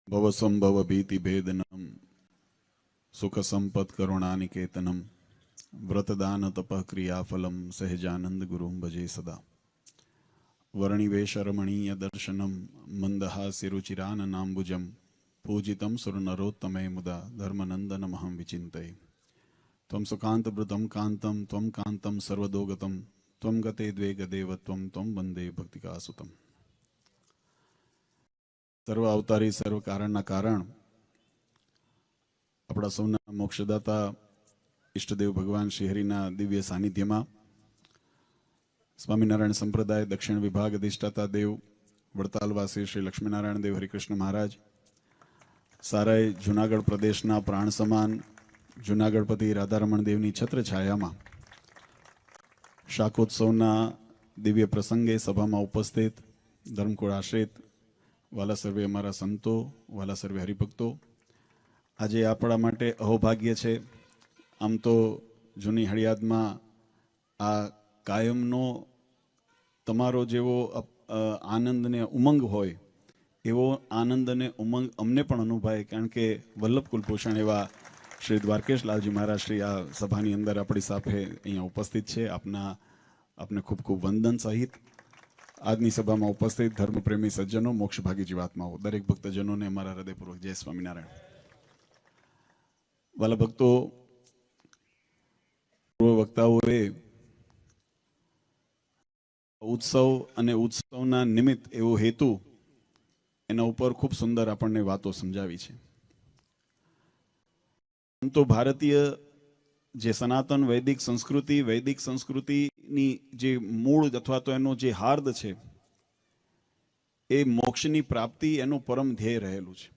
ભવસંભવ ભીતિ ભેદનમ સુખ સંપત કરુણાનિકેતનમ વ્રતદાન તપઃ ક્રિયાફલમ સહેજાનંદ ગુરુમ ભજે સદા વર્ણિવેશ રમણીય દર્શનમ મંદહાસ્ય રુચિરાનનાંબુજમ પૂજિતમ સુરનરોત્તમે મુદા ધર્મનંદનમહં વિચિંતયે ત્વં સુકાંતભૃતં કાંતમ ત્વં કાંતમ સર્વદોગતમ ત્વં ગતે દ્વે ગદેવ ત્વં ત્વં વંદે ભક્તિકાસુતમ. સર્વ અવતારી સર્વ કારણના કારણ આપણા સૌના મોક્ષદાતા ઈષ્ટદેવ ભગવાન શ્રી હરિના દિવ્ય સાનિધ્યમાં સ્વામિનારાયણ સંપ્રદાય દક્ષિણ વિભાગ અધિષ્ઠાતા દેવ વડતાલવાસી શ્રી લક્ષ્મીનારાયણ દેવ હરિકૃષ્ણ મહારાજ, સારાય જુનાગઢ પ્રદેશના પ્રાણ સમાન જુનાગઢપતિ રાધારમણ દેવની છત્ર છાયામાં શાકોત્સવના દિવ્ય પ્રસંગે સભામાં ઉપસ્થિત ધર્મકુળ આશ્રિત વાલા સર્વે અમારા સંતો, વાલા સર્વે હરિભક્તો, આજે આપણા માટે અહોભાગ્ય છે. આમ તો જૂની હળિયાદમાં આ કાયમનો તમારો જેવો આનંદ ને ઉમંગ હોય એવો આનંદ અને ઉમંગ અમને પણ અનુભવાય, કારણ કે વલ્લભ કુલભૂષણ એવા શ્રી દ્વારકેશ લાલજી મહારાજ શ્રી આ સભાની અંદર આપણી સાથે અહીંયા ઉપસ્થિત છે. આપને ખૂબ ખૂબ વંદન સહિત આજની સભામાં ઉપસ્થિત ધર્મપ્રેમી સજ્જનો, મોક્ષભાગી જીવાત્માઓ, દરેક ભક્તજનોને અમારા હૃદયપૂર્વક જય સ્વામિનારાયણ. વાલા ભક્તો, પૂર્વ વક્તાઓએ ઉત્સવ અને ઉત્સવના નિમિત્ત એવો હેતુ એના ઉપર ખૂબ સુંદર આપણને વાતો સમજાવી છે. આમ તો ભારતીય જે સનાતન વૈદિક સંસ્કૃતિની જે મૂળ અથવા તો એનો જે હાર્દ છે એ મોક્ષની પ્રાપ્તિ એનું પરમ ધ્યેય રહેલું છે.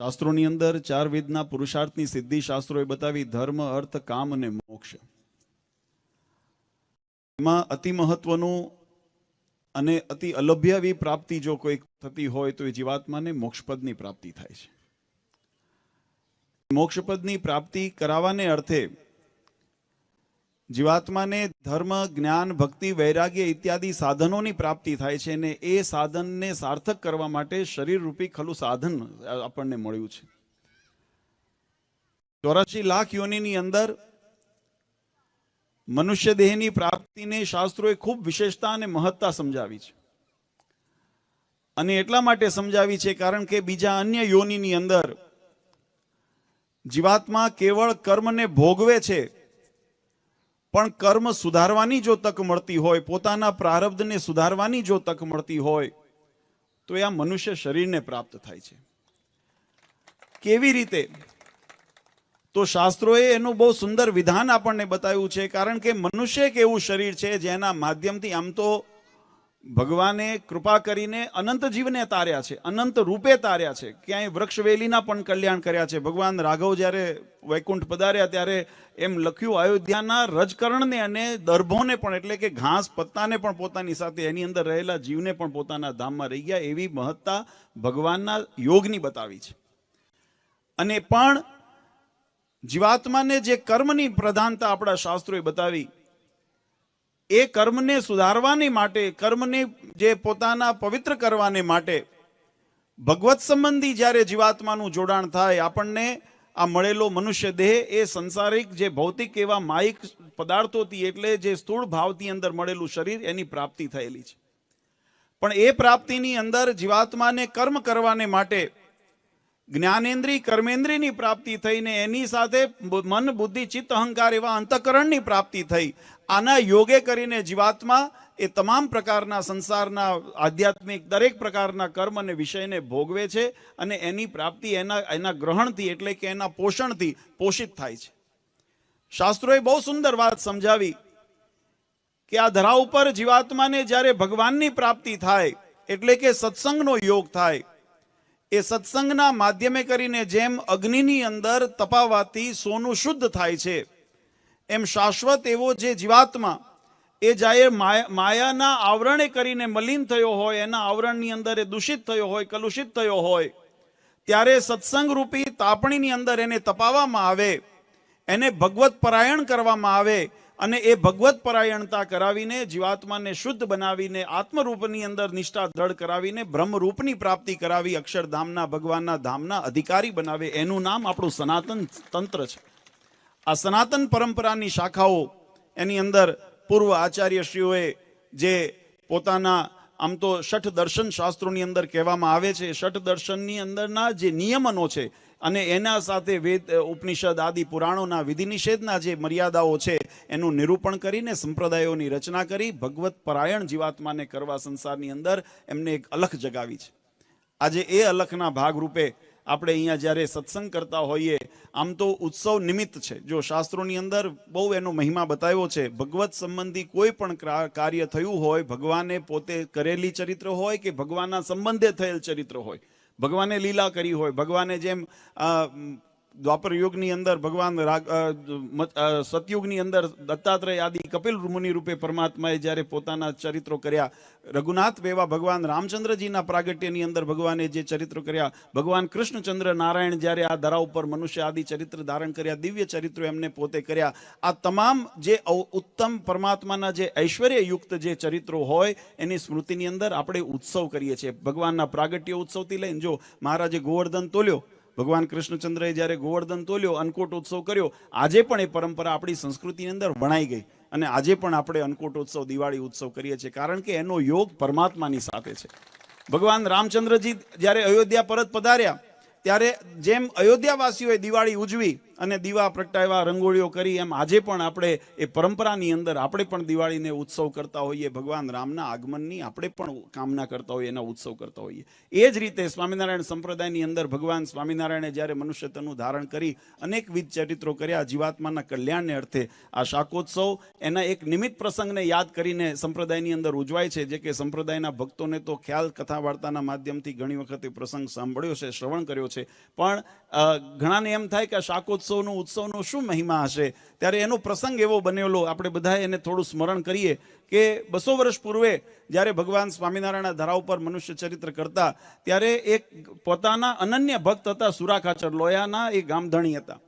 શાસ્ત્રોની અંદર 4 વેદના પુરુષાર્થની સિદ્ધિ શાસ્ત્રોએ બતાવી: ધર્મ, અર્થ, કામ અને મોક્ષ. એમાં અતિ મહત્વનું અને અતિ અલભ્ય એવી પ્રાપ્તિ જો કોઈ થતી હોય તો એ જીવાત્માને મોક્ષપદની પ્રાપ્તિ થાય છે. મોક્ષપદની પ્રાપ્તિ કરાવવાને અર્થે જીવાત્માને ધર્મ, જ્ઞાન, ભક્તિ, વૈરાગ્ય ઇત્યાદિ સાધનોની પ્રાપ્તિ થાય છે, અને એ સાધનને સાર્થક કરવા માટે શરીર રૂપી ખલું સાધન આપણને મળ્યું છે. 84 લાખ યોનિની અંદર મનુષ્ય દેહની પ્રાપ્તિને શાસ્ત્રોએ ખૂબ વિશેષતા અને મહત્તા સમજાવી છે. અને એટલા માટે સમજાવી છે કારણ કે બીજા અન્ય યોનિની અંદર જીવાત્મા કેવળ કર્મને ભોગવે છે, પણ કર્મ સુધારવાની જો તક મળતી હોય, પોતાના પ્રારબ્ધને સુધારવાની જો તક મળતી હોય તો એ આ મનુષ્ય શરીરને પ્રાપ્ત થાય છે. કેવી રીતે? તો શાસ્ત્રોએ એનું બહુ સુંદર વિધાન આપણને બતાવ્યું છે. કારણ કે મનુષ્ય એક એવું શરીર છે જેના માધ્યમથી આમ તો ભગવાને કૃપા કરીને અનંત જીવને તાર્યા છે, અનંત રૂપે તાર્યા છે. ક્યાંય વૃક્ષવેલીના પણ કલ્યાણ કર્યા છે. ભગવાન રાઘવ જ્યારે વૈકુંઠ પધાર્યા ત્યારે એમ લખ્યું, અયોધ્યાના રજકરણને અને દર્ભોને પણ, એટલે કે ઘાસ પત્તાને પણ પોતાની સાથે, એની અંદર રહેલા જીવને પણ પોતાના ધામમાં રહી ગયા, એવી મહત્તા ભગવાનના યોગની બતાવી છે. અને પણ જીવાત્માને જે કર્મની પ્રધાનતા આપણા શાસ્ત્રોએ બતાવી, એ કર્મને સુધારવાની માટે, કર્મને જે પોતાના પવિત્ર કરવાને માટે ભગવત સંબંધી જ્યારે જીવાત્માનું જોડાણ થાય, આપણને આ મળેલો મનુષ્ય દેહ એ સંસારિક જે ભૌતિક એવા માયિક પદાર્થોથી, એટલે જે સ્થૂળ ભાવથી અંદર મળેલું શરીર, એની પ્રાપ્તિ થયેલી છે. પણ એ પ્રાપ્તિની અંદર જીવાત્માને કર્મ કરવાને માટે જ્ઞાનેન્દ્રિય, કર્મેન્દ્રિયની પ્રાપ્તિ થઈને એની સાથે મન, બુદ્ધિ, ચિત્ત, અહંકાર એવા અંતઃકરણની પ્રાપ્તિ થઈ. આના યોગે કરીને જીવાત્મા એ તમામ પ્રકારના સંસારના આધ્યાત્મિક દરેક પ્રકારના કર્મ અને વિષયને ભોગવે છે, અને એની પ્રાપ્તિ એના ગ્રહણથી, એટલે કે એના પોષણથી પોષિત થાય છે. શાસ્ત્રોએ બહુ સુંદર વાત સમજાવી કે આ ધરા ઉપર જીવાત્માને જ્યારે ભગવાનની પ્રાપ્તિ થાય, એટલે કે સત્સંગનો યોગ થાય, એ સત્સંગના માધ્યમે કરીને જેમ અગ્નિની અંદર તપાવાથી સોનું શુદ્ધ થાય છે, એમ શાશ્વત એવો જે જીવાત્મા એ જાય માયાના આવરણે કરીને મલિન થયો હોય, એના આવરણની અંદર એ દૂષિત થયો હોય, કલુષિત થયો હોય, ત્યારે સત્સંગ રૂપી તાપણીની અંદર એને તપાવવામાં આવે, એને ભગવત પરાયણ કરવામાં આવે, અને એ ભગવત પરાયણતા કરાવીને જીવાત્માને શુદ્ધ બનાવીને આત્મરૂપની અંદર નિષ્ઠા દ્રઢ કરાવીને બ્રહ્મરૂપની પ્રાપ્તિ કરાવી અક્ષરધામના ભગવાનના ધામના અધિકારી બનાવે, એનું નામ આપણું સનાતન તંત્ર છે. આ સનાતન પરંપરાની શાખાઓ એની અંદર પૂર્વ આચાર્યશ્રીઓએ જે પોતાના આમ તો શઠ દર્શન શાસ્ત્રોની અંદર કહેવામાં આવે છે, શઠ દર્શનની અંદરના જે નિયમનો છે અને એના સાથે વેદ ઉપનિષદ આદિ પુરાણોના વિધિ નિષેધના જે મર્યાદાઓ છે એનું નિરૂપણ કરીને સંપ્રદાયોની રચના કરી ભગવત પરાયણ જીવાત્માને કરવા સંસારની અંદર એમને એક અલખ જગાવી છે. આજે એ અલખના ભાગરૂપે આપણે અહીંયા જ્યારે સત્સંગ કરતા હોઈએ, આમ તો ઉત્સવ નિમિત્ત છે. જો શાસ્ત્રોની અંદર બહુ એનો મહિમા બતાવ્યો છે. ભગવત સંબંધી કોઈ પણ કાર્ય થયું હોય, ભગવાને પોતે કરેલી ચરિત્ર હોય કે ભગવાનના સંબંધે થયેલ ચરિત્ર હોય, ભગવાને લીલા કરી હોય, ભગવાને જેમ દ્વાપર યુગની અંદર ભગવાન સતયુગની અંદર દત્તાત્રેય આદિ કપિલ મુનિ રૂપે પરમાત્માએ જ્યારે પોતાના ચરિત્રો કર્યા, રઘુનાથ વેવા ભગવાન રામચંદ્રજીના પ્રાગટ્યની અંદર ભગવાને જે ચરિત્રો કર્યા, ભગવાન કૃષ્ણચંદ્ર નારાયણ જ્યારે આ ધરા ઉપર મનુષ્ય આદિ ચરિત્ર ધારણ કર્યા, દિવ્ય ચરિત્રો એમને પોતે કર્યા. આ તમામ જે ઉત્તમ પરમાત્માના જે ઐશ્વર્યયુક્ત જે ચરિત્રો હોય એની સ્મૃતિની અંદર આપણે ઉત્સવ કરીએ છીએ. ભગવાનના પ્રાગટ્ય ઉત્સવથી લઈને, જો મહારાજે ગોવર્ધન તોલ્યો, ભગવાન કૃષ્ણચંદ્રએ જ્યારે ગોવર્ધન તોલ્યો, અન્નકૂટ ઉત્સવ કર્યો, આજે પણ એ પરંપરા આપણી સંસ્કૃતિની અંદર વણાઈ ગઈ અને આજે પણ આપણે અન્નકૂટ ઉત્સવ, દિવાળી ઉત્સવ કરીએ છીએ, કારણ કે એનો યોગ પરમાત્માની સાથે છે. ભગવાન રામચંદ્રજી જ્યારે અયોધ્યા પરત પધાર્યા ત્યારે જેમ અયોધ્યાવાસીઓએ દિવાળી ઉજવી અને દીવા પ્રગટાવ્યા, રંગોળીઓ કરી, એમ આજે પણ આપણે એ પરંપરાની અંદર આપણે પણ દિવાળીને ઉત્સવ કરતા હોઈએ, ભગવાન રામના આગમનની આપણે પણ કામના કરતા હોઈએ, એના ઉત્સવ કરતા હોઈએ. એ જ રીતે સ્વામિનારાયણ સંપ્રદાયની અંદર ભગવાન સ્વામિનારાયણે જ્યારે મનુષ્યત્વનું ધારણ કરી અનેકવિધ ચરિત્રો કર્યા જીવાત્માના કલ્યાણને અર્થે, આ શાકોત્સવ એના એક નિમિત્ત પ્રસંગને યાદ કરીને સંપ્રદાયની અંદર ઉજવાય છે. જે કે સંપ્રદાયના ભક્તોને તો ખ્યાલ કથા વાર્તાના માધ્યમથી ઘણી વખત એ પ્રસંગ સાંભળ્યો છે, શ્રવણ કર્યો છે, પણ ઘણાને એમ થાય કે આ શાકોત્સવનો ઉત્સવનો શું મહિમા હશે. ત્યારે એનો પ્રસંગ એવો બનેલો, આપણે બધા એને થોડું સ્મરણ કરીએ કે 200 વર્ષ પૂર્વે જ્યારે ભગવાન સ્વામિનારાયણના ધરા ઉપર મનુષ્ય ચરિત્ર કરતા, ત્યારે એક પોતાના અનન્ય ભક્ત હતા, સુરાખાચર લોયાના એ ગામધણી હતા.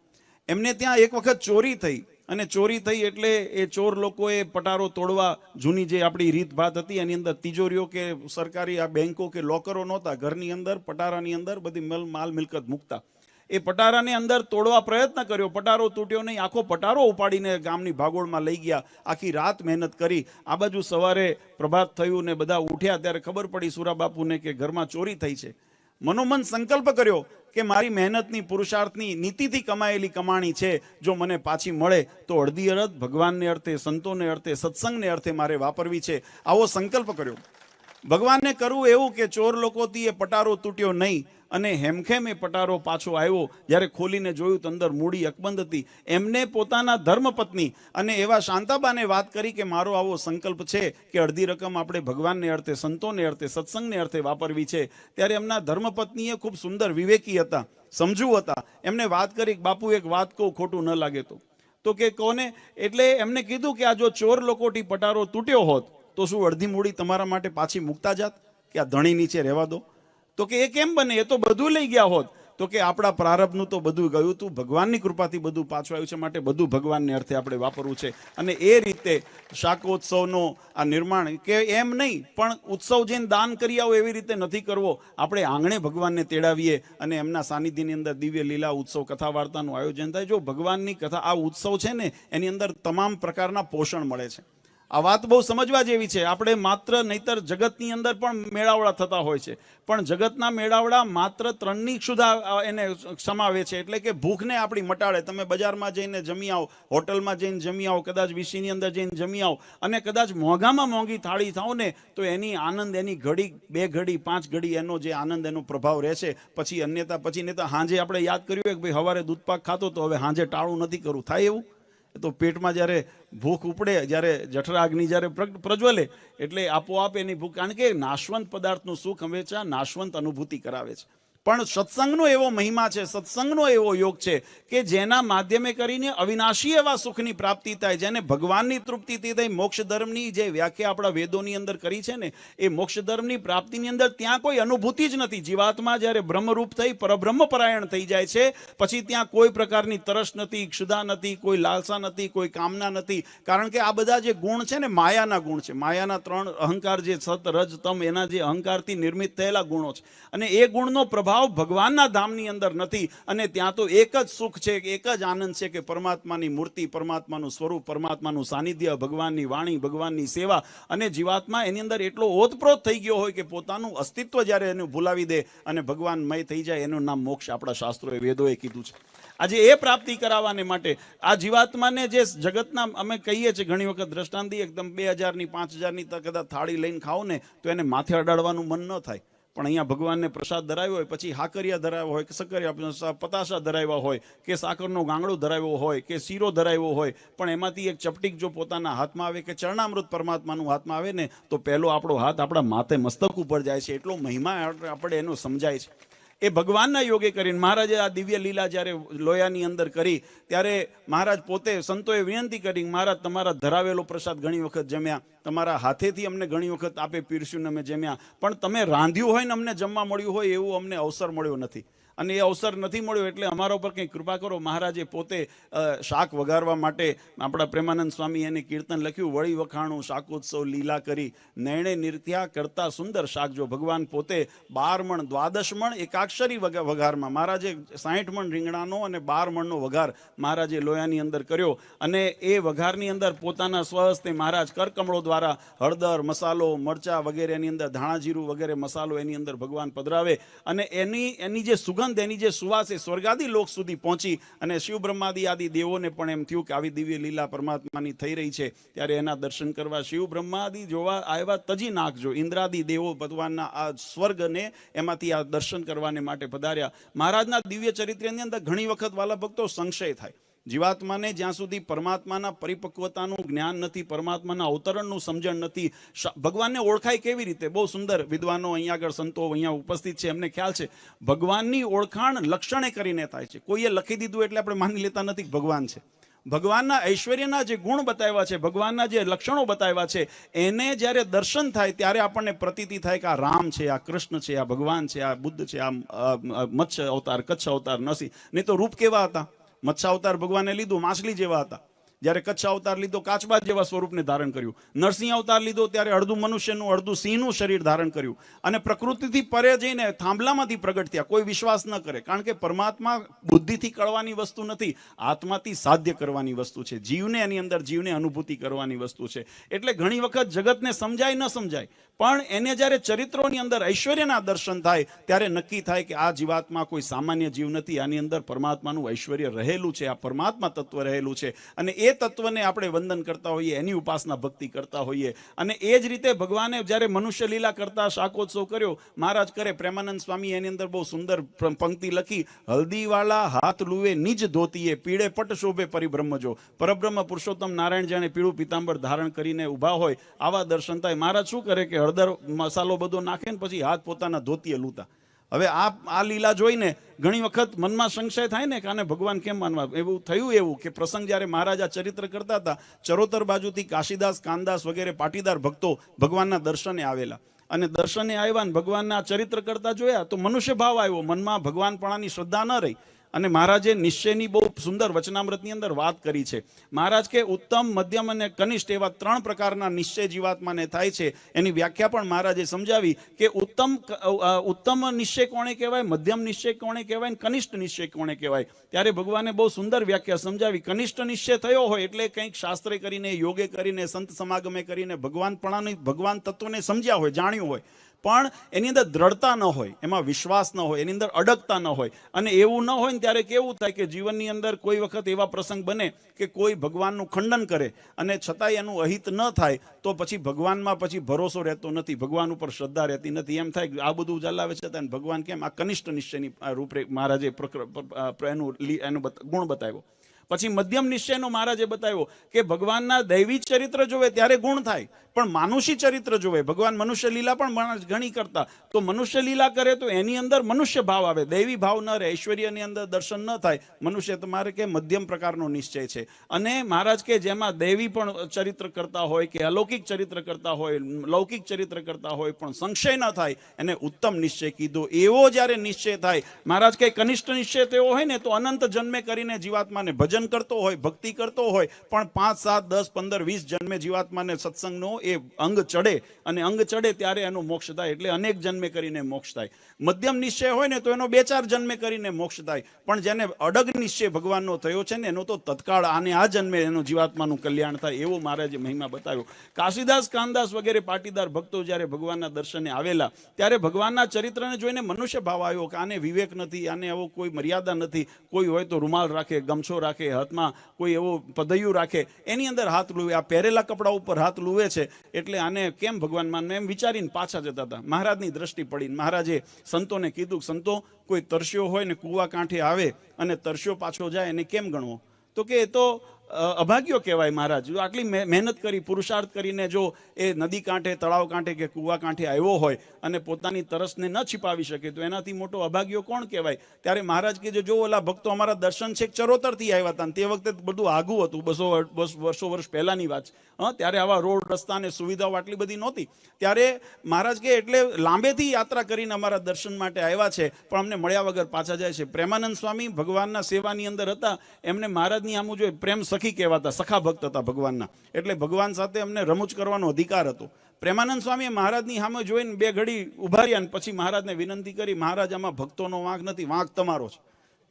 એમને ત્યાં એક વખત ચોરી થઈ, અને ચોરી થઈ એટલે એ ચોર લોકોએ પટારો તોડવા, જૂની જે આપણી રીતભાત હતી એની અંદર તિજોરીઓ કે સરકારી આ બેંકો કે લોકરો નહોતા, ઘરની અંદર પટારાની અંદર બધી માલ મિલકત મૂકતા. એ પટારાને અંદર તોડવા પ્રયત્ન કર્યો, પટારો તૂટ્યો નહીં, આખો પટારો ઉપાડીને ગામની ભાગોળમાં લઈ ગયા. આખી રાત મહેનત કરી, આ બાજુ સવારે પ્રભાત થયું ને બધા ઉઠ્યા ત્યારે ખબર પડી સુરાબાપુને કે ઘરમાં ચોરી થઈ છે. મનોમન સંકલ્પ કર્યો કે મારી મહેનતની, પુરુષાર્થની, નીતિથી કમાયેલી કમાણી છે, જો મને પાછી મળે તો અડધી અડધ ભગવાનને અર્થે, સંતોને અર્થે, સત્સંગને અર્થે મારે વાપરવી છે. આવો સંકલ્પ કર્યો. ભગવાનને કરવું એવું કે ચોર લોકોથી એ પટારો તૂટ્યો નહીં, અને હેમખેમ એ પટારો પાછો આવ્યો. જ્યારે ખોલીને જોયું તો અંદર મૂડી અકબંધ હતી. એમને પોતાના ધર્મપત્ની અને એવા શાંતાબાને વાત કરી કે મારો આવો સંકલ્પ છે કે અડધી રકમ આપણે ભગવાનને અર્થે, સંતોને અર્થે, સત્સંગને અર્થે વાપરવી છે. ત્યારે એમના ધર્મપત્નીએ ખૂબ સુંદર, વિવેકી હતા, સમજુ હતા. એમને વાત કરી, બાપુ એક વાત કહું, ખોટું ન લાગે તો કે કોને? એટલે એમને કીધું કે આ જો ચોર લોકોથી પટારો તૂટ્યો હોત તો શું અડધી મૂડી તમારા માટે પાછી મૂકતા જાત કે આ ધણી નીચે રહેવા દો? તો કે એ કેમ બને, એ તો બધું લઈ ગયા હોત. તો કે આપણા પ્રારબ્ધનું તો બધું ગયું હતું, ભગવાનની કૃપાથી બધું પાછું આવ્યું છે, માટે બધું ભગવાનને અર્થે આપણે વાપરવું છે. અને એ રીતે શાકોત્સવનો આ નિર્માણ, કે એમ નહીં પણ ઉત્સવ જેને દાન કરી આવો એવી રીતે નથી કરવો, આપણે આંગણે ભગવાનને તેડાવીએ અને એમના સાનિધ્યની અંદર દિવ્ય લીલા ઉત્સવ, કથા વાર્તાનું આયોજન થાય. જો ભગવાનની કથા, આ ઉત્સવ છે ને, એની અંદર તમામ પ્રકારના પોષણ મળે છે. આ વાત બહુ સમજવા જેવી છે. આપણે માત્ર, નહીતર જગતની અંદર પણ મેળાવડા થતા હોય છે, પણ જગતના મેળાવડા માત્ર 3ની સુધા એને સમાવે છે. એટલે કે ભૂખને આપણી મટાડે. તમે બજારમાં જઈને જમી આવો, હોટલમાં જઈને જમી આવો, કદાચ વીસીની અંદર જઈને જમી આવો, અને કદાચ મોંઘામાં મોંઘી થાળી થાવ ને તો એની આનંદ, એની ઘડી, 2 ઘડી, 5 ઘડી એનો જે આનંદ, એનો પ્રભાવ રહેશે. પછી અન્યતા પછી નહીં તો હાંજે આપણે યાદ કર્યું કે ભાઈ સવારે દૂધપાક ખાતો તો હવે હાંજે ટાળું નથી કરવું. થાય એવું? તો પેટમાં જ્યારે ભૂખ ઉપડે, જ્યારે જઠરાગ્નિ જ્યારે પ્રજ્વલે એટલે આપોઆપ એની ભૂખ, કારણ કે નાશવંત પદાર્થનું સુખ હંમેશા નાશવંત અનુભૂતિ કરાવે છે. પણ સત્સંગનો એવો મહિમા છે, સત્સંગનો એવો યોગ છે કે જેના માધ્યમે કરીને અવિનાશી એવા સુખની પ્રાપ્તિ થાય, જેને ભગવાનની તૃપ્તિથી થઈ. મોક્ષ ધર્મની જે વ્યાખ્યા આપણા વેદોની અંદર કરી છે ને, એ મોક્ષ ધર્મની પ્રાપ્તિની અંદર ત્યાં કોઈ અનુભૂતિ જ નથી. જીવાત્મા જ્યારે બ્રહ્મરૂપ થઈ પરબ્રહ્મ પરાયણ થઈ જાય છે, પછી ત્યાં કોઈ પ્રકારની તરસ નથી, ક્ષુધા નથી, કોઈ લાલસા નથી, કોઈ કામના નથી. કારણ કે આ બધા જે ગુણ છે ને, માયાના ગુણ છે. માયાના ત્રણ અહંકાર, જે સત રજ તમ, એના જે અહંકારથી નિર્મિત થયેલા ગુણો છે, અને એ ગુણનો પ્રભાવ ભગવાનના ધામની અંદર નથી. અને ત્યાં તો એક જ સુખ છે, એક જ આનંદ છે કે પરમાત્માની મૂર્તિ, પરમાત્માનું સ્વરૂપ, પરમાત્માનું સાનિધ્ય, ભગવાનની વાણી, ભગવાનની સેવા. અને જીવાત્મા એની અંદર એટલો ઓતપ્રોત થઈ ગયો હોય કે પોતાનું અસ્તિત્વ જ્યારે એનું ભૂલાવી દે અને ભગવાનમય થઈ જાય, એનું નામ મોક્ષ આપણા શાસ્ત્રોએ, વેદોએ કીધું છે. આજે એ પ્રાપ્તિ કરાવવાને માટે આ જીવાત્માને જે જગતના અમે કહીએ છીએ ઘણી વખત દ્રષ્ટાંતિ, એકદમ 2000ની 5000ની કદાચ થાળી લઈને ખાઓ ને તો એને માથે અડાડવાનું મન ન થાય. પણ અહીંયા ભગવાનને પ્રસાદ ધરાવ્યો હોય, પછી હાકરિયા ધરાવ્યો હોય કે સકરિયા પતાસા ધરાવ્યા હોય કે સાકરનો ગાંગડો ધરાવ્યો હોય કે શીરો ધરાવ્યો હોય, પણ એમાંથી એક ચપટીક જો પોતાના હાથમાં આવે કે ચરણામૃત પરમાત્માનું હાથમાં આવે ને, તો પહેલો આપણો હાથ આપણા માથે મસ્તક ઉપર જાય છે. એટલો મહિમા આપણે એનો સમજાય છે. એ ભગવાનના યોગે કરીને મહારાજે આ દિવ્ય લીલા જ્યારે લોયાની અંદર કરી, ત્યારે મહારાજ પોતે સંતોએ વિનંતી કરી, મહારાજ તમારા ધરાવેલો પ્રસાદ ઘણી વખત જમ્યા, તમારા હાથેથી અમને ઘણી વખત આપે પીરસ્યું ને અમે જમ્યા, પણ તમે રાંધ્યું હોય ને અમને જમવા મળ્યું હોય એવું અમને અવસર મળ્યો નથી. અને એ અવસર નથી મળ્યો એટલે અમારા ઉપર કંઈ કૃપા કરો. મહારાજે પોતે શાક વઘારવા માટે આપણા પ્રેમાનંદ સ્વામી એને કીર્તન લખ્યું, વળી વખાણું શાકોત્સવ લીલા કરી, નૈણે નિર્ત્યા કરતા સુંદર શાક. જો ભગવાન પોતે 12 મણ 12 મણ એકાક્ષરી વઘારમાં મહારાજે 60 મણ રીંગણાનો અને 12 મણનો વઘાર મહારાજે લોયાની અંદર કર્યો. અને એ વઘારની અંદર પોતાના સ્વહસ્તે મહારાજ કરકમળો દ્વારા હળદર, મસાલો, મરચા વગેરેની અંદર ધાણાજીરું વગેરે મસાલો એની અંદર ભગવાન પધરાવે. અને એની જે સુગંધ, એની જે સુવાસ એ સ્વર્ગાદી લોક સુધી પહોંચી. અને શિવ બ્રહ્માદિ આદિ દેવોને પણ એમ થયું કે આવી દિવ્ય લીલા પરમાત્માની થઈ રહી છે, ત્યારે એના દર્શન કરવા શિવ બ્રહ્માદિ જોવા આવ્યા તજી નાખજો. ઇન્દ્રાદિ દેવો ભગવાનના આ સ્વર્ગને એમાંથી આ દર્શન કરવાને માટે પધાર્યા. મહારાજના દિવ્ય ચરિત્રની અંદર ઘણી વખત વાલા ભક્તો સંશય થાય. જીવાત્માને જ્યાં સુધી પરમાત્માના પરિપક્વતાનું જ્ઞાન નથી, પરમાત્માના અવતરણનું સમજણ નથી, ભગવાનને ઓળખાય કેવી રીતે? બહુ સુંદર વિદ્વાનો અહીંયા આગળ સંતો અહીંયા ઉપસ્થિત છે, એમને ખ્યાલ છે ભગવાનની ઓળખાણ લક્ષણે કરીને થાય છે. કોઈએ લખી દીધું એટલે આપણે માની લેતા નથી ભગવાન છે. ભગવાનના ઐશ્વર્યના જે ગુણ બતાવ્યા છે, ભગવાનના જે લક્ષણો બતાવ્યા છે, એને જ્યારે દર્શન થાય ત્યારે આપણને પ્રતીતિ થાય કે આ રામ છે, આ કૃષ્ણ છે, આ ભગવાન છે, આ બુદ્ધ છે, આ મત્સ્ય અવતાર, કચ્છ અવતાર નથી. નહીં તો રૂપ કેવા હતા? મત્સ્ય અવતાર ભગવાને લીધું, માછલી જેવા હતા. જ્યારે કચ્છ અવતાર લીધો, કાચબા જેવા સ્વરૂપને ધારણ કર્યું. નરસિંહ અવતાર લીધો ત્યારે અડધું મનુષ્યનું અડધું સિંહનું શરીર ધારણ કર્યું. અને પ્રકૃતિથી પરે જઈને થાંભલામાંથી પ્રગટ થયા. કોઈ વિશ્વાસ ન કરે, કારણ કે પરમાત્મા બુદ્ધિથી કળવાની વસ્તુ નથી, આત્માથી સાધ્ય કરવાની વસ્તુ છે. જીવને એની અંદર જીવને અનુભૂતિ કરવાની વસ્તુ છે. એટલે ઘણી વખત જગતને સમજાય ન સમજાય, પણ એને જ્યારે ચરિત્રોની અંદર ઐશ્વર્યના દર્શન થાય ત્યારે નક્કી થાય કે આ જીવાત્મા કોઈ સામાન્ય જીવ નથી, આની અંદર પરમાત્માનું ઐશ્વર્ય રહેલું છે, આ પરમાત્મા તત્વ રહેલું છે. અને એ તત્વને આપણે વંદન કરતા હોઈએ, એની ઉપાસના ભક્તિ કરતા હોઈએ. અને એ જ રીતે ભગવાને જ્યારે મનુષ્ય લીલા કરતા શાકોત્સવ કર્યો, મહારાજ કરે, પ્રેમાનંદ સ્વામી એની અંદર બહુ સુંદર પંક્તિ લખી, હલ્દીવાળા હાથ લુવે નિજ ધોતીએ, પીળે પટ શોભે પરિબ્રહ્મજો. પરબ્રહ્મ પુરુષોત્તમ નારાયણ જાણે પીળું પીતાંબર ધારણ કરીને ઊભા હોય, આવા દર્શન થાય. મહારાજ શું કરે કે હળદર મસાલો બધો નાખે ને પછી હાથ પોતાના ધોતીએ લૂતા. હવે આ લીલા જોઈને ઘણી વખત મનમાં સંશય થાય ને કે આને ભગવાન કેમ માનવા? એવું થયું એવું કે પ્રસંગ જ્યારે મહારાજા ચરિત્ર કરતા હતા, ચરોતર બાજુથી કાશીદાસ, કાનદાસ વગેરે પાટીદાર ભક્તો ભગવાનના દર્શને આવેલા. અને દર્શને આવ્યા ને ભગવાનના ચરિત્ર કરતા જોયા તો મનુષ્ય ભાવ આવ્યો, મનમાં ભગવાનપણાની શ્રદ્ધા ન રહી. અને મહારાજે નિશ્ચયની બહુ સુંદર વચનામૃતની અંદર વાત કરી છે. મહારાજ કે ઉત્તમ, મધ્યમ અને કનિષ્ઠ એવા 3 પ્રકારના નિશ્ચય જીવાત્માને થાય છે. એની વ્યાખ્યા પણ મહારાજે સમજાવી કે ઉત્તમ નિશ્ચય કોણે કહેવાય, મધ્યમ નિશ્ચય કોણે કહેવાય, અને કનિષ્ઠ નિશ્ચય કોણે કહેવાય. ત્યારે ભગવાને બહુ સુંદર વ્યાખ્યા સમજાવી. કનિષ્ઠ નિશ્ચય થયો હોય એટલે કંઈક શાસ્ત્રે કરીને, યોગે કરીને, સંત સમાગમે કરીને ભગવાન તત્વને સમજ્યા હોય, જાણ્યું હોય, પણ એની અંદર દ્રઢતા ન હોય, એમાં વિશ્વાસ ન હોય, એની અંદર અડગતા ન હોય. અને એવું ન હોય ને ત્યારે કેવું થાય કે જીવનની અંદર કોઈ વખત એવા પ્રસંગ બને કે કોઈ ભગવાનનું ખંડન કરે અને છતાંય એનું અહિત ન થાય, તો પછી ભગવાનમાં પછી ભરોસો રહેતો નથી, ભગવાન ઉપર શ્રદ્ધા રહેતી નથી. એમ થાય આ બધું ચલાવે છે ભગવાન કેમ? આ કનિષ્ઠ નિશ્ચયની રૂપરેખ મહારાજે એનું ગુણ બતાવ્યો. પછી મધ્યમ નિશ્ચયનો મહારાજે બતાવ્યો કે ભગવાનના દૈવી ચરિત્ર જોવે ત્યારે ગુણ થાય, પણ માનુષી ચરિત્ર જોવે. ભગવાન મનુષ્ય લીલા પણ ઘણી કરતા, તો મનુષ્ય લીલા કરે તો એની અંદર મનુષ્ય ભાવ આવે, દૈવી ભાવ ન રહે, ઐશ્વર્યની અંદર દર્શન ન થાય. મનુષ્ય તમારે કે મધ્યમ પ્રકારનો નિશ્ચય છે. અને મહારાજ કે જેમાં દૈવી પણ ચરિત્ર કરતા હોય કે અલૌકિક ચરિત્ર કરતા હોય, લૌકિક ચરિત્ર કરતા હોય, પણ સંશય ન થાય, એને ઉત્તમ નિશ્ચય કીધો. એવો જ્યારે નિશ્ચય થાય, મહારાજ કે કનિષ્ઠ નિશ્ચય તેવો હોય ને તો અનંત જન્મે કરીને જીવાત્માને ભજન કરતો હોય, ભક્તિ કરતો હોય, પણ 5, 7, 10, 15, 20 જન્મે જીવાત્માને સત્સંગનો એ અંગ ચડે, અને અંગ ચડે ત્યારે એનો મોક્ષ થાય, એટલે અનેક જન્મે કરીને મોક્ષ થાય. મધ્યમ નિશ્ચય હોય ને તો એનો 2-4 જન્મે કરીને મોક્ષ થાય, પણ જેને અડગ નિશ્ચય ભગવાનનો થયો છે ને એનો તો તત્કાળ આને આ જન્મે એનો જીવાત્માનું કલ્યાણ થાય, એવો મહારાજે મહિમા બતાવ્યો. કાશીદાસ, કાનદાસ વગેરે પાટીદાર ભક્તો જ્યારે ભગવાનના દર્શને આવેલા ત્યારે ભગવાનના ચરિત્રને જોઈને મનુષ્ય ભાવ આવ્યો કે આને વિવેક નથી, આને એવો કોઈ મર્યાદા નથી. કોઈ હોય તો રૂમાલ રાખે, ગમછો રાખે, હાથમાં કોઈ એવો પદૈયું રાખે, એની અંદર હાથ લૂવે, આ પહેરેલા કપડા ઉપર હાથ લૂવે છે, એટલે આને કેમ ભગવાન માનવે, એમ વિચારીને પાછા જતા હતા. મહારાજની દ્રષ્ટિ પડી. મહારાજે સંતોને કીધું, સંતો, કોઈ તરસ્યો હોય ને કૂવા કાંઠે આવે અને તરસ્યો પાછો જાય એને કેમ ગણવો? તો કે એ તો અભાગ્યો કહેવાય. મહારાજ જો આટલી મહેનત કરી, પુરુષાર્થ કરીને જો એ નદી કાંઠે, તળાવ કાંઠે કે કૂવા કાંઠે આવ્યો હોય અને પોતાની તરસને ન छिપાવી શકે તો એનાથી મોટો અભાગ્યો કોણ કહેવાય? ત્યારે મહારાજ કે જો ઓલા ભક્તો અમારા દર્શન છે ચરોતરથી આવ્યા હતા, તે વખતે બધું આઘું હતું, 200 વર્ષ પહેલાની વાત. ત્યારે આવા રોડ, રસ્તા અને સુવિધાઓ આટલી બધી નહોતી. ત્યારે મહારાજ કે એટલે લાંબેથી યાત્રા કરીને અમારા દર્શન માટે આવ્યા છે, પણ અમને મળ્યા વગર પાછા જાય છે. પ્રેમાનંદ સ્વામી ભગવાનના સેવાની અંદર હતા, એમને મહારાજની આમ જો પ્રેમ સખી કહેવાતા, સખા ભક્ત હતા ભગવાનના, એટલે ભગવાન સાથે અમને રમૂજ કરવાનો અધિકાર હતો. પ્રેમાનંદ સ્વામીએ મહારાજની સામે જોઈને 2 ઘડી ઉભા રહ્યા અને પછી મહારાજને વિનંતી કરી, મહારાજ આમાં ભક્તોનો વાંક નથી, વાંક તમારો છે.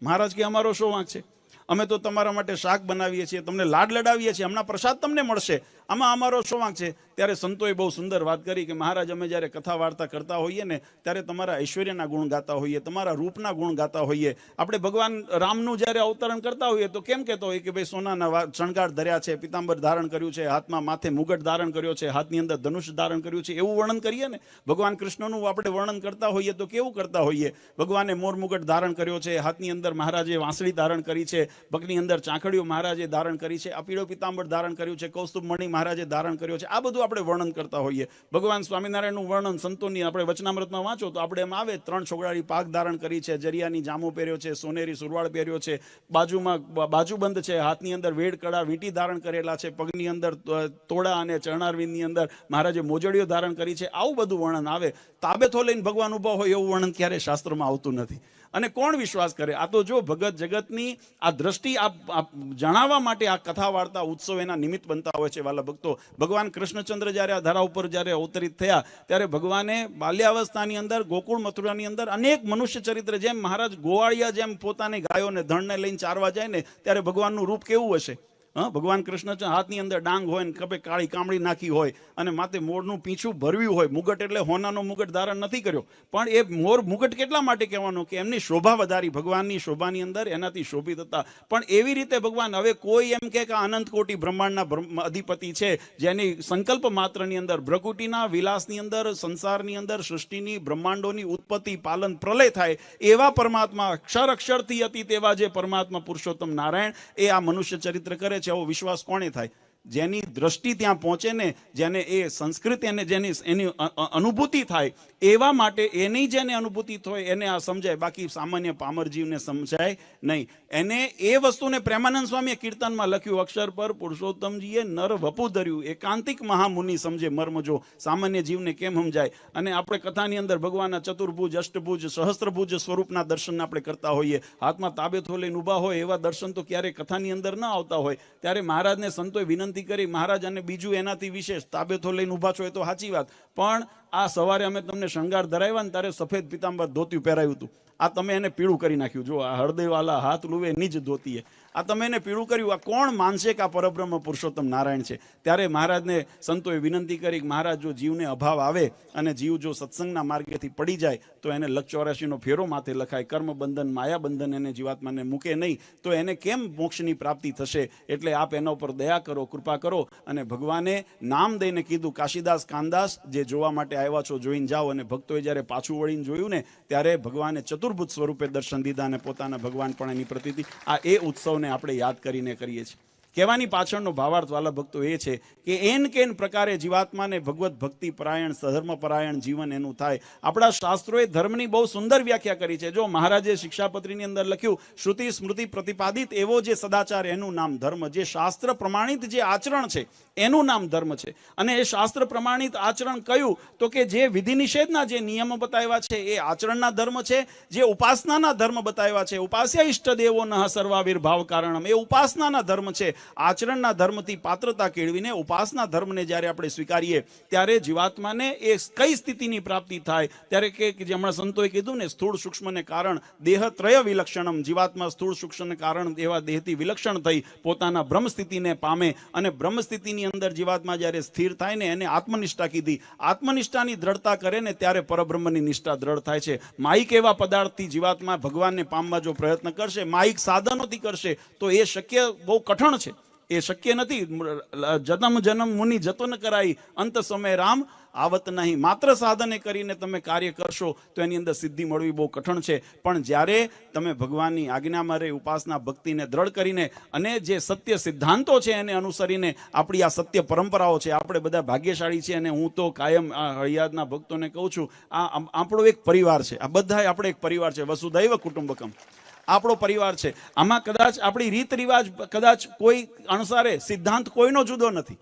મહારાજ કે અમારો શું વાંક છે? અમે તો તમારા માટે શાક બનાવીએ છીએ, તમને લાડ લડાવીએ છીએ, હમણાં પ્રસાદ તમને મળશે, આમાં અમારો શું વાંક છે? ત્યારે સંતોએ બહુ સુંદર વાત કરી કે મહારાજ અમે જ્યારે કથા વાર્તા કરતા હોઈએ ને ત્યારે તમારા ઐશ્વર્યના ગુણ ગાતા હોઈએ, તમારા રૂપના ગુણ ગાતા હોઈએ. આપણે ભગવાન રામનું જ્યારે અવતરણ કરતા હોઈએ તો કેમ કહેતો હોય કે ભાઈ સોનાના શણગાર ધર્યા છે, પિતાંબર ધારણ કર્યું છે, હાથમાં માથે મુગટ ધારણ કર્યો છે, હાથની અંદર ધનુષ ધારણ કર્યું છે, એવું વર્ણન કરીએ ને. ભગવાન કૃષ્ણનું આપણે વર્ણન કરતા હોઈએ તો કેવું કરતા હોઈએ? ભગવાને મોર મુગટ ધારણ કર્યો છે, હાથની અંદર મહારાજે વાંસળી ધારણ કરી છે, પગની અંદર ચાંખડીઓ મહારાજે ધારણ કરી છે, આ પીળો પિતાંબર ધારણ કર્યું છે, કૌસ્તુભ મણિ મહારાજે ધારણ કર્યો છે. આ બધું આપણે વર્ણન કરતા હોઈએ. ભગવાન સ્વામિનારાયણનું વર્ણન સંતોની આપણે વચનામૃતમાં વાંચો તો આપણે એમ આવે, 3 છોગડાળી પાક ધારણ કરી છે, જરિયાની જામો પહેર્યો છે, સોનેરી સુરવાળ પહેર્યો છે, બાજુમાં બાજુબંધ છે, હાથની અંદર વેડ કડા વીંટી ધારણ કરેલા છે, પગની અંદર તોડા અને ચરણારવિંદની અંદર મહારાજે મોજડીઓ ધારણ કરી છે. આવું બધું વર્ણન આવે. તાબેથો લઈને ભગવાન ઉભા હોય એવું વર્ણન ક્યારે શાસ્ત્રમાં આવતું નથી. અને કોણ વિશ્વાસ કરે? આ તો જો ભગત જગતની આ દ્રષ્ટિ જણાવવા માટે આ કથા વાર્તા ઉત્સવ એના નિમિત્ત બનતા હોય છે. વાલા ભક્તો, ભગવાન કૃષ્ણચંદ્ર જ્યારે આ ધરા ઉપર જ્યારે અવતરિત થયા ત્યારે ભગવાને બાલ્યાવસ્થાની અંદર ગોકુળ મથુરાની અંદર અનેક મનુષ્ય ચરિત્ર, જેમ મહારાજ ગોવાળિયા જેમ પોતાની ગાયોને ધણને લઈને ચારવા જાય ને ત્યારે ભગવાનનું રૂપ કેવું હશે? ભગવાન કૃષ્ણ હાથની અંદર ડાંગ હોય ને ખભે કાળી કામળી નાખી હોય અને માથે મોરનું પીછું ભરવ્યું હોય. મુગટ એટલે હોનાનો મુગટ ધારણ નથી કર્યો, પણ એ મોર મુગટ કેટલા માટે કહેવાનો કે એમની શોભા વધારી, ભગવાનની શોભાની અંદર એનાથી શોભિત હતા. પણ એવી રીતે ભગવાન, હવે કોઈ એમ કે અનંત કોટી બ્રહ્માંડના અધિપતિ છે, જેની સંકલ્પ માત્રની અંદર, ભ્રકુટીના વિલાસની અંદર, સંસારની અંદર, સૃષ્ટિની બ્રહ્માંડોની ઉત્પત્તિ, પાલન, પ્રલય થાય એવા પરમાત્મા, અક્ષરથી અતીત એવા જે પરમાત્મા પુરુષોત્તમ નારાયણ, એ આ મનુષ્ય ચરિત્ર કરે છે. આવો વિશ્વાસ કોને થાય? જેની દ્રષ્ટિ ત્યાં પહોંચે ને, જેને એ સંસ્કૃતિ અને જેની એની અનુભૂતિ થાય, એવા માટે એની જેને અનુભૂતિ થાય એને આ સમજાય, બાકી સામાન્ય પામર જીવને સમજાય નહીં. એને એ વસ્તુને પ્રેમાનંદ સ્વામીએ કીર્તનમાં લખ્યું, અક્ષર પર પુરુષોત્તમજીએ નર વપુ ધર્યું, એકાંતિક મહામુનિ સમજે મર્મ જો, સામાન્ય જીવને કેમ સમજાય? અને આપણે કથાની અંદર ભગવાનના ચતુર્ભુજ, અષ્ટભુજ, સહસ્ત્રભુજ સ્વરૂપના દર્શન આપણે કરતા હોઈએ. હાથમાં તાબેથો લઈને ઊભા હોય એવા દર્શન તો ક્યારેય કથાની અંદર ન આવતા હોય. ત્યારે મહારાજને સંતોએ વિનંતી કરી, મહારાજ અને બીજું એનાથી વિશેષ, તાબેથો લઈને ઊભા છો એ તો સાચી વાત, પણ આ સવારે અમે તમને શણગાર ધરાવ્યા ને ત્યારે સફેદ પિતાંબર ધોતિયું પહેરાવ્યું હતું, આ તમે એને પીળું કરી નાખ્યું. જો આ હળદેવાલા હાથ લુવે નિજ ધોતીએ, આ તમે એને પીળું કર્યું. આ કોણ માનશે કે આ પરબ્રહ્મ પુરુષોત્તમ નારાયણ છે? ત્યારે મહારાજને સંતોએ વિનંતી કરી કે મહારાજ, જો જીવને અભાવ આવે અને જીવ જો સત્સંગના માર્ગેથી પડી જાય તો એને લક્ષ 84નો ફેરો માથે લખાય, કર્મ બંધન, માયા બંધન એને જીવાત્માને મૂકે નહીં, તો એને કેમ મોક્ષની પ્રાપ્તિ થશે? એટલે આપ એના ઉપર દયા કરો, કૃપા કરો. અને ભગવાને નામ દઈને કીધું, કાશીદાસ, કાનદાસ જે જોવા માટે માટે આવ્યા છો જોઈને જાઓ. અને ભક્તોએ જ્યારે પાછું વળીને જોયું ને ત્યારે ભગવાને ચતુર્ભુજ સ્વરૂપે દર્શન દીધા અને પોતાના ભગવાન પણ એની પ્રતીતિ. આ એ ઉત્સવને આપણે યાદ કરીને કરીએ છીએ. કહેવાની પાછળનો ભાવાર્થ વાલા ભક્તો એ છે કે એન કેન પ્રકારે જીવાત્માને ભગવત ભક્તિ પરાયણ સધર્મ પરાયણ જીવન એનું થાય. આપણા શાસ્ત્રોએ ધર્મની બહુ સુંદર વ્યાખ્યા કરી છે. જો મહારાજે શિક્ષાપત્રીની અંદર લખ્યું, શ્રુતિ સ્મૃતિ પ્રતિપાદિત એવો જે સદાચાર એનું નામ ધર્મ. જે શાસ્ત્ર પ્રમાણિત જે આચરણ છે એનું નામ ધર્મ છે. અને એ શાસ્ત્ર પ્રમાણિત આચરણ કયું? તો કે જે વિધિ નિષેધના જે નિયમો બતાવ્યા છે એ આચરણના ધર્મ છે. જે ઉપાસનાના ધર્મ બતાવ્યા છે, ઉપાસ્ય ઇષ્ટદેવો નઃ સર્વાવિર્ભાવ કારણમ, એ ઉપાસનાના ધર્મ છે. આચરણના ધર્મથી પાત્રતા કેળવીને ઉપાસના ધર્મને જ્યારે આપણે સ્વીકારીએ ત્યારે જીવાત્માને એ કઈ સ્થિતિની પ્રાપ્તિ થાય? ત્યારે કે જે હમણાં સંતોએ કીધું ને, સ્થૂળ સૂક્ષ્મને કારણ દેહત્રય વિલક્ષણમ. જીવાત્મા સ્થૂળ સૂક્ષ્મને કારણ એવા દેહથી વિલક્ષણ થઈ પોતાના બ્રહ્મ સ્થિતિને પામે. અને બ્રહ્મ સ્થિતિની અંદર જીવાત્મા જ્યારે સ્થિર થાય ને એને આત્મનિષ્ઠા કીધી. આત્મનિષ્ઠાની દ્રઢતા કરે ને ત્યારે પરબ્રહ્મની નિષ્ઠા દ્રઢ થાય છે. માયિક એવા પદાર્થથી જીવાત્મા ભગવાનને પામવા જો પ્રયત્ન કરશે, માયિક સાધનોથી કરશે, તો એ શક્ય બહુ કઠણ છે. એ શક્ય નથી. જન્મ જન્મ મુનિ જતન કરાઈ, અંત સમય રામ આવત નહીં. માત્ર સાધને કરીને તમે કાર્ય કરશો તો એની અંદર સિદ્ધિ મળવી બહુ કઠણ છે. પણ જ્યારે તમે ભગવાનની આજ્ઞામાં રહી ઉપાસના ભક્તિને દ્રઢ કરીને અને જે સત્ય સિદ્ધાંતો છે એને અનુસરીને આપણી આ સત્ય પરંપરાઓ છે, આપણે બધા ભાગ્યશાળી છીએ. અને હું તો કાયમ આ હળિયાદના ભક્તોને કહું છું, આ આપણો એક પરિવાર છે. આ બધા આપણે એક પરિવાર છે. વસુધૈવ કુટુંબકમ આપણો પરિવાર છે. આમાં કદાચ આપણી રીત રિવાજ કદાચ કોઈ અનુસારે સિદ્ધાંત કોઈનો જુદો નથી.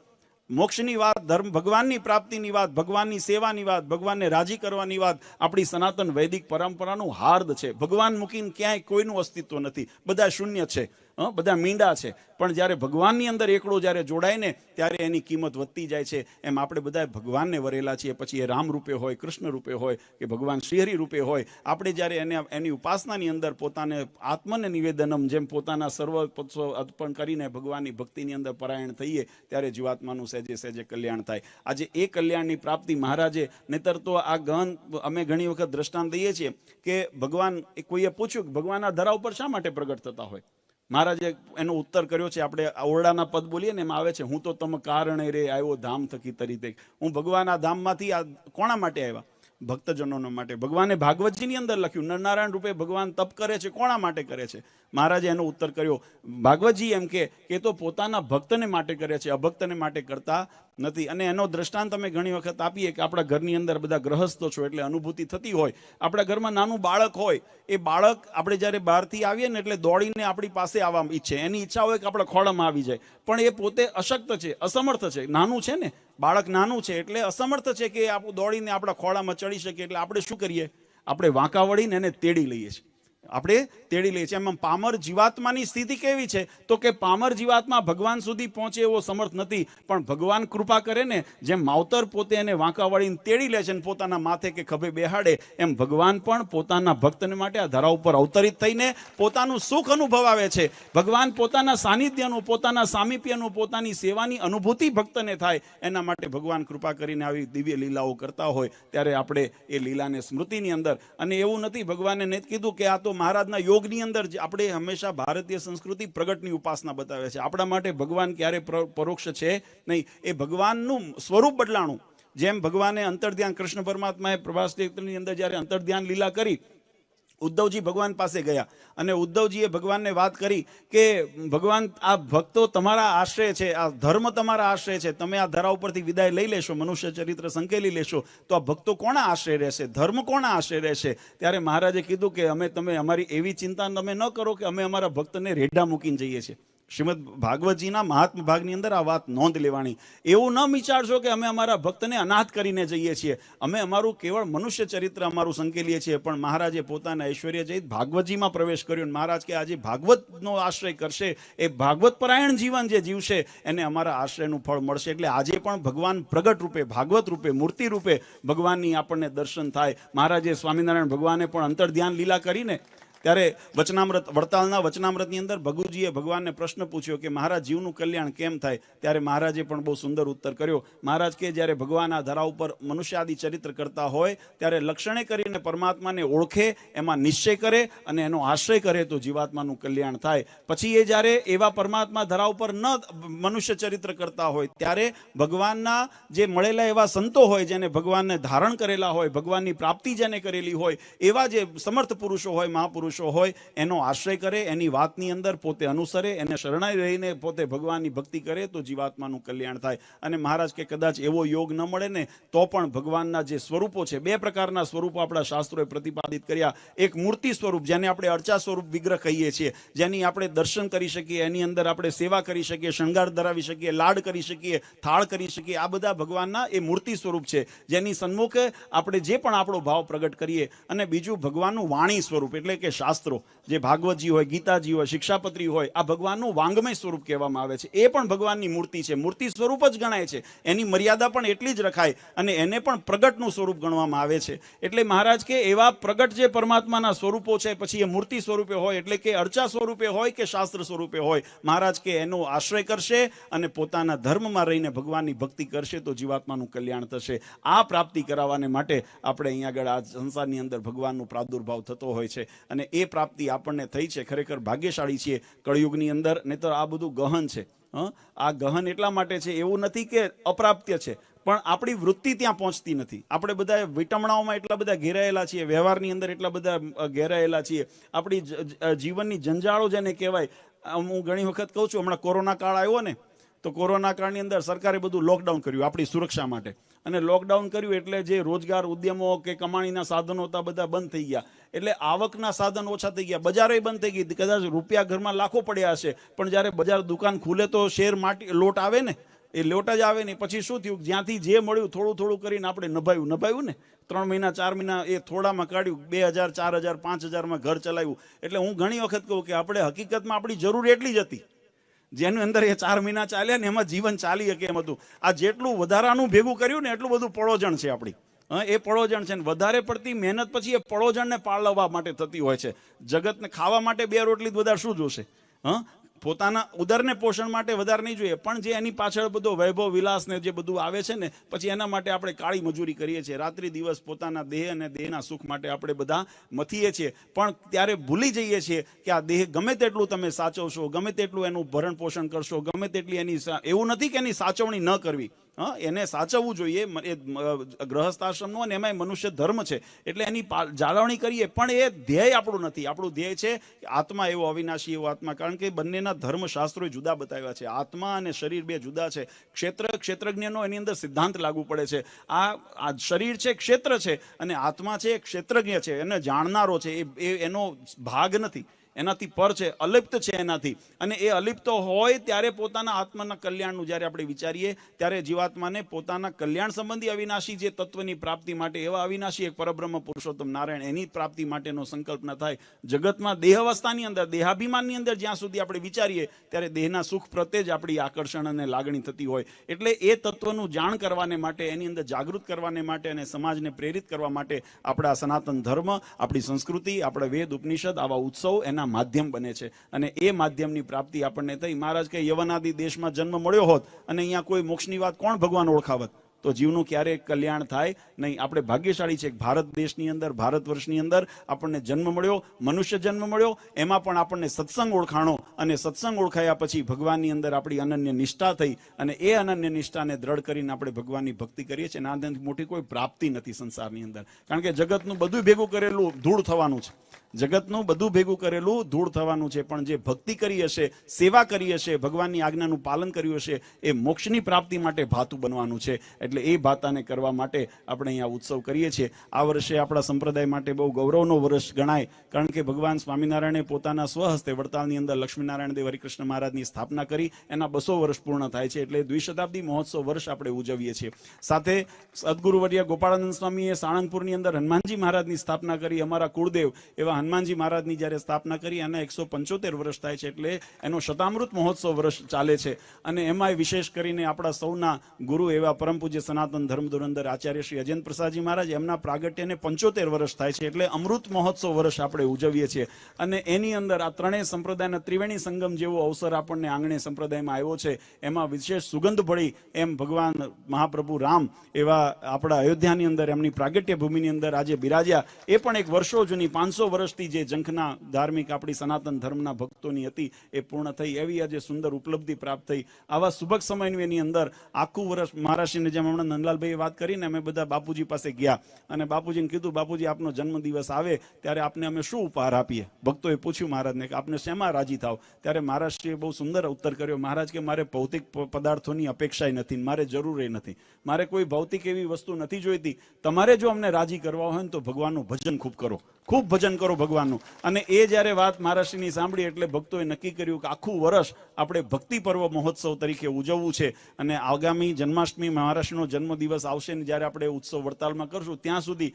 મોક્ષની વાત, ધર્મ, ભગવાનની પ્રાપ્તિની વાત, ભગવાનની સેવાની વાત, ભગવાનને રાજી કરવાની વાત આપણી સનાતન વૈદિક પરંપરાનું હાર્દ છે. ભગવાન મૂકીને ક્યાંય કોઈનું અસ્તિત્વ નથી. બધા શૂન્ય છે, બધા મીંડા છે. પણ જ્યારે ભગવાનની અંદર એકડો જ્યારે જોડાય ને ત્યારે એની કિંમત વધતી જાય છે. એમ આપણે બધા ભગવાનને વરેલા છીએ. પછી એ રામ રૂપે હોય, કૃષ્ણ રૂપે હોય કે ભગવાન શ્રીહરિ રૂપે હોય, આપણે જ્યારે એની ઉપાસનાની અંદર પોતાને આત્મને નિવેદનમ, જેમ પોતાના સર્વ અર્પણ કરીને ભગવાનની ભક્તિની અંદર પરાયણ થઈએ ત્યારે જીવાત્માનું સહેજે સહેજે કલ્યાણ થાય. આજે એ કલ્યાણની પ્રાપ્તિ મહારાજે, નહીતર તો આ ગહન અમે ઘણી વખત દ્રષ્ટાંત દઈએ છીએ કે ભગવાન, કોઈએ પૂછ્યું કે ભગવાન આ ધરા ઉપર શા માટે પ્રગટ થતા હોય? મહારાજે એનો ઉત્તર કર્યો છે. આપણે ઓરડાના પદ બોલીએ ને એમાં આવે છે, હું તો તમ કારણે રે આવ્યો ધામ થકી તરીતે. હું ભગવાન આ ધામમાંથી આ કોના માટે આવ્યા? ભક્તજનોના માટે. ભગવાને ભાગવતજીની અંદર લખ્યું, નરનારાયણ રૂપે ભગવાન તપ કરે છે. કોના માટે કરે છે? મહારાજે એનો ઉત્તર કર્યો. ભાગવતજી એમ કે તો પોતાના ભક્તને માટે કરે છે, અભક્તને માટે કરતા નથી. અને એનો દ્રષ્ટાંત અમે ઘણી વખત આપીએ કે આપણા ઘરની અંદર બધા ગ્રહસ્થો છો એટલે અનુભૂતિ થતી હોય. આપણા ઘરમાં નાનું બાળક હોય, એ બાળક આપણે જ્યારે બહારથી આવીએ ને એટલે દોડીને આપણી પાસે આવવા ઈચ્છે. એની ઈચ્છા હોય કે આપણા ખોળામાં આવી જાય, પણ એ પોતે અશક્ત છે, અસમર્થ છે. નાનું છે ને બાળક, નાનું છે એટલે અસમર્થ છે કે આપણું દોડીને આપણા ખોળામાં ચડી શકે. એટલે આપણે શું કરીએ? આપણે વાંકા વળીને એને તેડી લઈએ છીએ. આપણે તેડી લઈએ છીએ. એમાં પામર જીવાત્માની સ્થિતિ કેવી છે? તો કે પામર જીવાત્મા ભગવાન સુધી પહોંચે એવો સમર્થ નથી. પણ ભગવાન કૃપા કરે ને, જેમ માવતર પોતે એને વાંકા વળીને તેડી લે છે ને પોતાના માથે કે ખભે બેહાડે, એમ ભગવાન પણ પોતાના ભક્તને માટે આ ધરા ઉપર અવતરિત થઈને પોતાનું સુખ અનુભવાવે છે. ભગવાન પોતાના સાનિધ્યનું, પોતાના સામીપ્યનું, પોતાની સેવાની અનુભૂતિ ભક્તને થાય એના માટે ભગવાન કૃપા કરીને આવી દિવ્ય લીલાઓ કરતા હોય ત્યારે આપણે એ લીલાને સ્મૃતિની અંદર. અને એવું નથી, ભગવાને નથી કીધું કે આ તો મહારાજના યોગની અંદર આપણે હંમેશા ભારતીય સંસ્કૃતિ પ્રગટની ઉપાસના બતાવે છે. આપણા માટે ભગવાન ક્યારે પરોક્ષ છે નહીં. એ ભગવાનનું સ્વરૂપ બદલાણું. જેમ ભગવાને અંતર્ધ્યાન, કૃષ્ણ પરમાત્માએ પ્રભાસ ક્ષેત્રની અંદર જ્યારે અંતર્ધ્યાન લીલા કરી, ઉદ્ધવજી ભગવાન પાસે ગયા અને ઉદ્ધવજીએ ભગવાનને વાત કરી કે ભગવાન, આ ભક્તો તમારા આશ્રય છે, આ ધર્મ તમારા આશ્રય છે. તમે આ ધરા ઉપરથી વિદાય લઈ લેશો, મનુષ્ય ચરિત્ર સંકેલી લેશો, તો આ ભક્તો કોના આશ્રય રહેશે? ધર્મ કોના આશ્રય રહેશે? ત્યારે મહારાજે કીધું કે તમે અમારી એવી ચિંતા તમે ન કરો કે અમે અમારા ભક્તને રેઢા મૂકીને જઈએ છીએ. શ્રીમદ ભાગવતજીના મહાત્મા ભાગની અંદર આ વાત નોંધ લેવાની. એવું ન વિચારશો કે અમે અમારા ભક્તને અનાથ કરીને જઈએ છીએ. અમે અમારું કેવળ મનુષ્ય ચરિત્ર અમારું સંકેલીએ છીએ. પણ મહારાજે પોતાના ઐશ્વર્ય જઈ ભાગવતજીમાં પ્રવેશ કર્યો. મહારાજ કે આજે ભાગવતનો આશ્રય કરશે, એ ભાગવત પરાયણ જીવન જે જીવશે એને અમારા આશ્રયનું ફળ મળશે. એટલે આજે પણ ભગવાન પ્રગટ રૂપે, ભાગવત રૂપે, મૂર્તિ રૂપે ભગવાનની આપણને દર્શન થાય. મહારાજે સ્વામિનારાયણ ભગવાને પણ અંતર્ધ્યાન લીલા કરીને ત્યારે વચનામૃત વડતાલના વચનામૃતની અંદર ભગુજીએ ભગવાનને પ્રશ્ન પૂછ્યો કે મહારાજ જીવનું કલ્યાણ કેમ થાય? ત્યારે મહારાજે પણ બહુ સુંદર ઉત્તર કર્યો. મહારાજ કે જ્યારે ભગવાન આ ધરા ઉપર મનુષ્યાદિ ચરિત્ર કરતા હોય ત્યારે લક્ષણે કરીને પરમાત્માને ઓળખે, એમાં નિશ્ચય કરે અને એનો આશ્રય કરે તો જીવાત્માનું કલ્યાણ થાય. પછી એ જ્યારે એવા પરમાત્મા ધરા ઉપર ન મનુષ્ય ચરિત્ર કરતા હોય ત્યારે ભગવાનના જે મળેલા એવા સંતો હોય, જેને ભગવાનને ધારણ કરેલા હોય, ભગવાનની પ્રાપ્તિ જેને કરેલી હોય, એવા જે સમર્થ પુરુષો હોય, મહાપુરુષો હોય, એનો આશ્રય કરે, એની વાતની અંદર પોતે અનુસરે, એને શરણાઈ રહીને પોતે ભગવાનની ભક્તિ કરે તો જીવાત્માનું કલ્યાણ થાય. અને મહારાજ કે કદાચ એવો યોગ ન મળે ને તો પણ ભગવાનના જે સ્વરૂપો છે, બે પ્રકારના સ્વરૂપો આપણા શાસ્ત્રોએ પ્રતિપાદિત કર્યા. એક મૂર્તિ સ્વરૂપ, જેને આપણે અર્ચા સ્વરૂપ વિગ્રહ કહીએ છીએ, જેની આપણે દર્શન કરી શકીએ, એની અંદર આપણે સેવા કરી શકીએ, શણગાર ધરાવી શકીએ, લાડ કરી શકીએ, થાળ કરી શકીએ. આ બધા ભગવાનના એ મૂર્તિ સ્વરૂપ છે, જેની સન્મુખે આપણે જે પણ આપણો ભાવ પ્રગટ કરીએ. અને બીજું ભગવાનનું વાણી સ્વરૂપ, એટલે કે શાસ્ત્રો, જે ભાગવતજી હોય, ગીતાજી હોય, શિક્ષાપત્રી હોય, આ ભગવાનનું વાંગમય સ્વરૂપ કહેવામાં આવે છે. એ પણ ભગવાનની મૂર્તિ છે, મૂર્તિ સ્વરૂપ જ ગણાય છે. એની મર્યાદા પણ એટલી જ રખાય અને એને પણ પ્રગટનું સ્વરૂપ ગણવામાં આવે છે. એટલે મહારાજ કે એવા પ્રગટ જે પરમાત્માના સ્વરૂપો છે, પછી એ મૂર્તિ સ્વરૂપે હોય, એટલે કે અર્ચા સ્વરૂપે હોય કે શાસ્ત્ર સ્વરૂપે હોય, મહારાજ કે એનો આશ્રય કરશે અને પોતાના ધર્મમાં રહીને ભગવાનની ભક્તિ કરશે તો જીવાત્માનું કલ્યાણ થશે. આ પ્રાપ્તિ કરાવવાને માટે આપણે અહીંયા આગળ આ સંસારની અંદર ભગવાનનો પ્રાદુર્ભાવ થતો હોય છે અને એ પ્રાપ્તિ આપણને થઈ છે. ખરેખર ભાગ્યશાળી છીએ કળિયુગની અંદર, નહીંતર આ બધું ગહન છે. આ ગહન એટલા માટે છે, એવું નથી કે અપ્રાપ્ય છે, પણ આપણી વૃત્તિ ત્યાં પહોંચતી નથી. આપણે બધા વિટમણાઓમાં એટલા બધા ઘેરાયેલા છીએ, વ્યવહારની અંદર એટલા બધા ઘેરાયેલા છીએ, આપણી જીવનની જંજાળો જેને કહેવાય. હું ઘણી વખત કહું છું, હમણાં કોરોના કાળ આવ્યો ને, તો કોરોના કાળની અંદર સરકારે બધું લોકડાઉન કર્યું આપણી સુરક્ષા માટે. અને લોકડાઉન કર્યું એટલે જે રોજગાર, ઉદ્યમો કે કમાણીના સાધનો હતા બધા બંધ થઈ ગયા. એટલે આવકના સાધન ઓછા થઈ ગયા, બજારો બંધ થઈ ગઈ. કદાચ રૂપિયા ઘરમાં લાખો પડ્યા હશે, પણ જ્યારે બજાર દુકાન ખુલે તો શેર માટી લોટ આવે ને, એ લોટ જ આવે ને. પછી શું થયું? જ્યાંથી જે મળ્યું થોડું થોડું કરીને આપણે નભાયું ને, 3 મહિના 4 મહિના એ થોડામાં કાઢ્યું, 2000, 4000, 5000માં ઘર ચલાવ્યું. એટલે હું ઘણી વખત કહું કે આપણે હકીકતમાં આપણી જરૂર એટલી જ હતી, જેની અંદર એ 4 મહિના ચાલ્યા ને એમાં જીવન ચાલી શકે એમ હતું. આ જેટલું વધારાનું ભેગું કર્યું ને એટલું બધું પડોજણ છે આપણી. એ પડોજણ છે ને વધારે પડતી મહેનત પછી એ પડોજણને પાળવા માટે થતી હોય છે. જગતને ખાવા માટે 2 રોટલી વધારે શું જોશે? પોતાના ઉદરને પોષણ માટે વધારે નહીં જોઈએ, પણ જે એની પાછળ બધો વૈભવ વિલાસ ને જે બધું આવે છે ને, પછી એના માટે આપણે કાળી મજૂરી કરીએ છીએ. રાત્રિ દિવસ પોતાના દેહ અને દેહના સુખ માટે આપણે બધા મથીએ છીએ, પણ ત્યારે ભૂલી જઈએ છીએ કે આ દેહ ગમે તેટલું તમે સાચવશો, ગમે તેટલું એનું ભરણ પોષણ કરશો, ગમે તેટલી એની, એવું નથી કે એની સાચવણી ન કરવી, એને સાચવવું જોઈએ. એ ગૃહસ્થાશ્રમનો અને એમાંય મનુષ્ય ધર્મ છે એટલે એની જાળવણી કરીએ, પણ એ ધ્યેય આપણું નથી. આપણું ધ્યેય છે આત્મા એવો અવિનાશી એવો આત્મા. કારણ કે બંનેના ધર્મશાસ્ત્રોએ જુદા બતાવ્યા છે. આત્મા અને શરીર બે જુદા છે. ક્ષેત્રજ્ઞનો એની અંદર સિદ્ધાંત લાગુ પડે છે. આ શરીર છે ક્ષેત્ર છે અને આત્મા છે ક્ષેત્રજ્ઞ છે, એને જાણનારો છે. એ એનો ભાગ નથી, એનાથી પર છે, અલિપ્ત છે એનાથી. અને એ અલિપ્ત હોય ત્યારે પોતાના આત્માના કલ્યાણનું જ્યારે આપણે વિચારીએ ત્યારે જીવાત્માને પોતાના કલ્યાણ સંબંધી અવિનાશી જે તત્વની પ્રાપ્તિ માટે, એવા અવિનાશી એક પરબ્રહ્મ પુરુષોત્તમ નારાયણ, એની પ્રાપ્તિ માટેનો સંકલ્પ ન થાય. જગતમાં દેહ અવસ્થાની અંદર, દેહાભિમાનની અંદર જ્યાં સુધી આપણે વિચારીએ ત્યારે દેહના સુખ પ્રત્યે જ આપણી આકર્ષણ અને લાગણી થતી હોય. એટલે એ તત્વનું જાણ કરવાને માટે, એની અંદર જાગૃત કરવાને માટે અને સમાજને પ્રેરિત કરવા માટે આપણા સનાતન ધર્મ, આપણી સંસ્કૃતિ, આપણા વેદ ઉપનિષદ, આવા ઉત્સવ એના માધ્યમ બને છે. અને એ માધ્યમની પ્રાપ્તિ આપણને થઈ. મહારાજ કે યવનાદિ દેશમાં જન્મ મળ્યો હોત અને અહીંયા કોઈ મોક્ષની વાત કોણ ભગવાન ઓળખાવત? તો જીવનું ક્યારેય કલ્યાણ થાય નહીં. આપણે ભાગ્યશાળી છે. ભારત દેશની અંદર, ભારત વર્ષની અંદર આપણને જન્મ મળ્યો, મનુષ્ય જન્મ મળ્યો, એમાં પણ આપણને સત્સંગ ઓળખાણો અને સત્સંગ ઓળખાયા પછી ભગવાનની અંદર આપણી અનન્ય નિષ્ઠા થઈ અને એ અનન્ય નિષ્ઠાને દ્રઢ કરીને આપણે ભગવાનની ભક્તિ કરીએ છીએ. આનાથી મોટી કોઈ પ્રાપ્તિ નથી સંસારની અંદર. કારણ કે જગતનું બધું ભેગું કરેલું ધૂળ થવાનું છે. જગતનું બધું ભેગું કરેલું ધૂળ થવાનું છે, પણ જે ભક્તિ કરી હશે, સેવા કરી હશે, ભગવાનની આજ્ઞાનું પાલન કર્યું હશે, એ મોક્ષની પ્રાપ્તિ માટે ભાતું બનવાનું છે. એટલે એ ભાતાને કરવા માટે આપણે અહીંયા ઉત્સવ કરીએ છીએ. આ વર્ષે આપણા સંપ્રદાય માટે બહુ ગૌરવનો વર્ષ ગણાય, કારણ કે ભગવાન સ્વામિનારાયણે પોતાના સ્વહસ્તે વડતાલની અંદર લક્ષ્મીનારાયણ દેવ હરિકૃષ્ણ મહારાજની સ્થાપના કરી. એના 200 વર્ષ પૂર્ણ થાય છે, એટલે દ્વિશતાબ્દી મહોત્સવ વર્ષ આપણે ઉજવીએ છીએ. સાથે સદગુરુવર્ય ગોપાળાનંદ સ્વામીએ સાળંગપુરની અંદર હનુમાનજી મહારાજની સ્થાપના કરી. અમારા કુળદેવ એવા હનુમાનજી મહારાજની જ્યારે સ્થાપના કરી એના 175 વર્ષ થાય છે, એટલે એનો શતામૃત મહોત્સવ વર્ષ ચાલે છે. અને એમાંય વિશેષ કરીને આપણા સૌના ગુરુ એવા પરમ પૂજ્ય સનાતન ધર્મ ધુરંધર આચાર્ય શ્રી અજેન્દ્ર પ્રસાદજી મહારાજ, એમના પ્રાગટ્યને 75 વર્ષ થાય છે, એટલે અમૃત મહોત્સવ વર્ષ આપણે ઉજવીએ છીએ. અને એની અંદર આ ત્રણેય સંપ્રદાયના ત્રિવેણી સંગમ જેવો અવસર આપણને આંગણે સંપ્રદાયમાં આવ્યો છે. એમાં વિશેષ સુગંધ ભળી એમ ભગવાન મહાપ્રભુ રામ એવા આપણા અયોધ્યાની અંદર એમની પ્રાગટ્ય ભૂમિની અંદર આજે બિરાજ્યા. એ પણ એક વર્ષો જૂની 500 વર્ષથી જે ઝંખના ધાર્મિક આપણી સનાતન ધર્મના ભક્તોની હતી એ પૂર્ણ થઈ. એવી આજે સુંદર ઉપલબ્ધિ પ્રાપ્ત થઈ. આવા સુભગ સમયની એની અંદર આખું વર્ષ મહારાષ્ટ્રની જેમ હમણાં નંદલાલભાઈએ વાત કરીને અમે બધા બાપુજી પાસે ગયા અને બાપુજીને કીધું, બાપુજી આપનો જન્મદિવસ આવે ત્યારે આપને અમે શું ઉપહાર આપીએ? ભક્તોએ પૂછ્યું મહારાજને કે આપને શેમાં રાજી થાવ? ત્યારે મહારાષ્ટ્રીએ બહુ સુંદર ઉત્તર કર્યો, મહારાજ કે મારે ભૌતિક પદાર્થોની અપેક્ષા નથી, મારે જરૂર નથી, મારે કોઈ ભૌતિક એવી વસ્તુ નથી જોઈતી. તમારે જો અમને રાજી કરવા હોય ને તો ભગવાનનું ભજન ખૂબ કરો, ખૂબ ભજન કરો ભગવાનનું. અને એ જ્યારે વાત મહારાષ્ટ્રની સાંભળી એટલે ભક્તોએ નક્કી કર્યું કે આખું વર્ષ આપણે ભક્તિ પર્વ મહોત્સવ તરીકે ઉજવવું છે. અને આગામી જન્માષ્ટમી મહારાષ્ટ્રનો જન્મદિવસ આવશે ને જ્યારે આપણે ઉત્સવ વડતાલમાં કરશું ત્યાં સુધી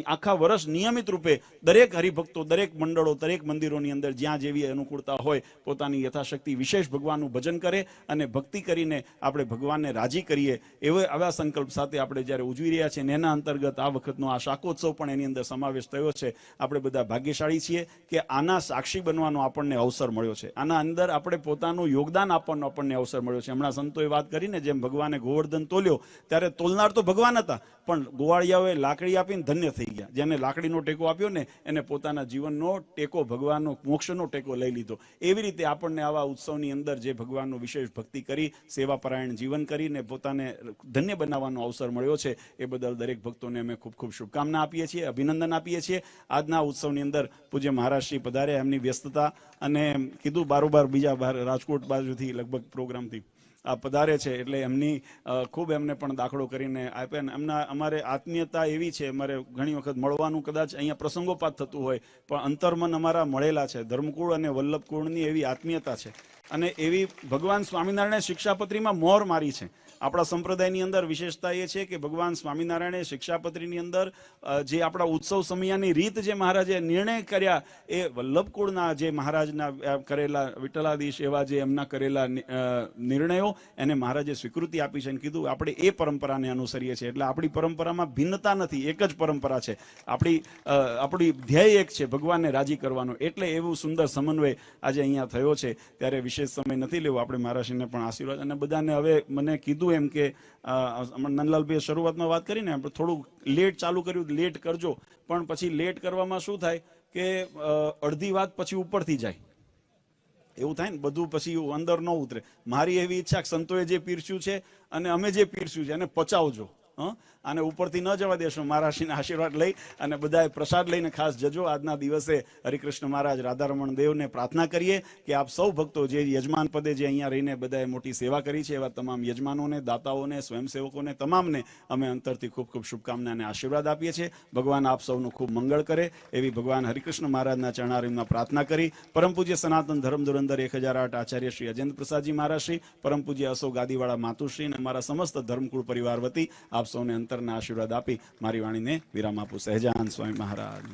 આખા વર્ષ નિયમિત રૂપે દરેક હરિભક્તો, દરેક મંડળો, દરેક મંદિરોની અંદર જ્યાં જેવી અનુકૂળતા હોય પોતાની યથાશક્તિ વિશેષ ભગવાનનું ભજન કરે અને ભક્તિ કરીને આપણે ભગવાનને રાજી કરીએ. આવા સંકલ્પ સાથે આપણે જ્યારે ઉજવી રહ્યા છીએ અને એના અંતર્ગત આ વખતનો આ શાકોત્સવ પણ એની અંદર સમાવેશ થયો છે. આપણે બધા ભાગ્યશાળી છીએ કે આના સાક્ષી બનવાનો આપણને અવસર મળ્યો છે. આના અંદર આપણે પોતાનું યોગદાન આપવાનો આપણને અવસર મળ્યો છે. હમણાં સંતોએ વાત કરીને જેમ ભગવાને ગોવર્ધન તોલ્યો ત્યારે તોલનાર તો ભગવાન હતા, પણ ગોવાળિયાઓએ લાકડી આપીને ધન્ય થઈ ગયા. જેને લાકડીનો ટેકો આપ્યો ને એને પોતાના જીવનનો ટેકો, ભગવાનનો મોક્ષનો ટેકો લઈ લીધો. એવી રીતે આપણને આવા ઉત્સવની અંદર જે ભગવાનનો વિશેષ ભક્તિ કરી, સેવાપરાયણ જીવન કરીને પોતાને ધન્ય બનાવવાનો અવસર મળ્યો છે એ બદલ દરેક ભક્તોને અમે ખૂબ ખૂબ શુભકામના આપીએ છીએ, અભિનંદન આપીએ છીએ. આજના ઉત્સવની અંદર પૂજ્ય મહારાજશ્રી પધાર્યા, એમની વ્યસ્તતા અને કીધું બારોબાર બીજા રાજકોટ બાજુથી લગભગ પ્રોગ્રામથી આ પધારે છે એટલે એમની ખૂબ એમને પણ દાખલો કરીને આપ્યા. એમના અમારે આત્મીયતા એવી છે, અમારે ઘણી વખત મળવાનું કદાચ અહીંયા પ્રસંગોપાત થતું હોય પણ અંતર્મન અમારા મળેલા છે. ધર્મકુળ અને વલ્લભકુળની એવી આત્મીયતા છે અને એવી ભગવાન સ્વામિનારાયણે શિક્ષાપત્રીમાં મોહર મારી છે. આપણા સંપ્રદાયની અંદર વિશેષતા એ છે કે ભગવાન સ્વામિનારાયણે શિક્ષાપત્રીની અંદર જે આપણા ઉત્સવ સમયાની રીત જે મહારાજે નિર્ણય કર્યા એ વલ્લભકુળના જે મહારાજના કરેલા વિઠ્ઠલાધીશ એવા જે એમના કરેલા નિર્ણયો એને મહારાજે સ્વીકૃતિ આપી છે અને કીધું આપણે એ પરંપરાને અનુસરીએ છીએ. એટલે આપણી પરંપરામાં ભિન્નતા નથી, એક જ પરંપરા છે. આપણી ધ્યેય એક છે, ભગવાનને રાજી કરવાનો. એટલે એવું સુંદર સમન્વય આજે અહીંયા થયો છે. ત્યારે વિશેષ સમય નથી લેવો, આપણે મહારાજને પણ આશીર્વાદ અને બધાને હવે મને કીધું એમ કે નંદલાલભાઈએ શરૂઆતમાં વાત કરીને આપણે થોડું લેટ ચાલુ કર્યું, લેટ કરજો. પણ પછી લેટ કરવામાં શું થાય કે અડધી વાત પછી ઉપરથી જાય, એવું થાય ને, બધું પછી અંદર ન ઉતરે. મારી એવી ઈચ્છા સંતોએ જે પીરસ્યું છે અને અમે જે પીરસ્યું છે એને પચાવજો. આને ઉપરથી ન જવા દેશો. મહારાજના આશીર્વાદ લઈ અને બધાએ પ્રસાદ લઈને ખાસ જજો. આજના દિવસે હરિકૃષ્ણ મહારાજ, રાધારમણ દેવને પ્રાર્થના કરીએ કે આપ સૌ ભક્તો જે યજમાન પદે જે અહીંયા રહીને બધાએ મોટી સેવા કરી છે એવા તમામ યજમાનોને, દાતાઓને, સ્વયંસેવકોને તમામને અમે અંતરથી ખૂબ ખૂબ શુભકામના અને આશીર્વાદ આપીએ છીએ. ભગવાન આપ સૌનું ખૂબ મંગળ કરે એવી ભગવાન હરિકૃષ્ણ મહારાજના ચરણારવિંદમાં પ્રાર્થના કરી પરમ પૂજ્ય સનાતન ધર્મ ધુરંધર 1008 આચાર્ય શ્રી અજેન્દ્ર પ્રસાદજી મહારાજ શ્રી, પરમ પૂજ્ય અશોક ગાદીવાળા માતુશ્રી અને અમારા સમસ્ત ધર્મકુળ પરિવાર વતી આપ સૌને અંતરના આશીર્વાદ આપી મારી વાણીને વિરામ આપું. સહેજાનંદ સ્વામી મહારાજ.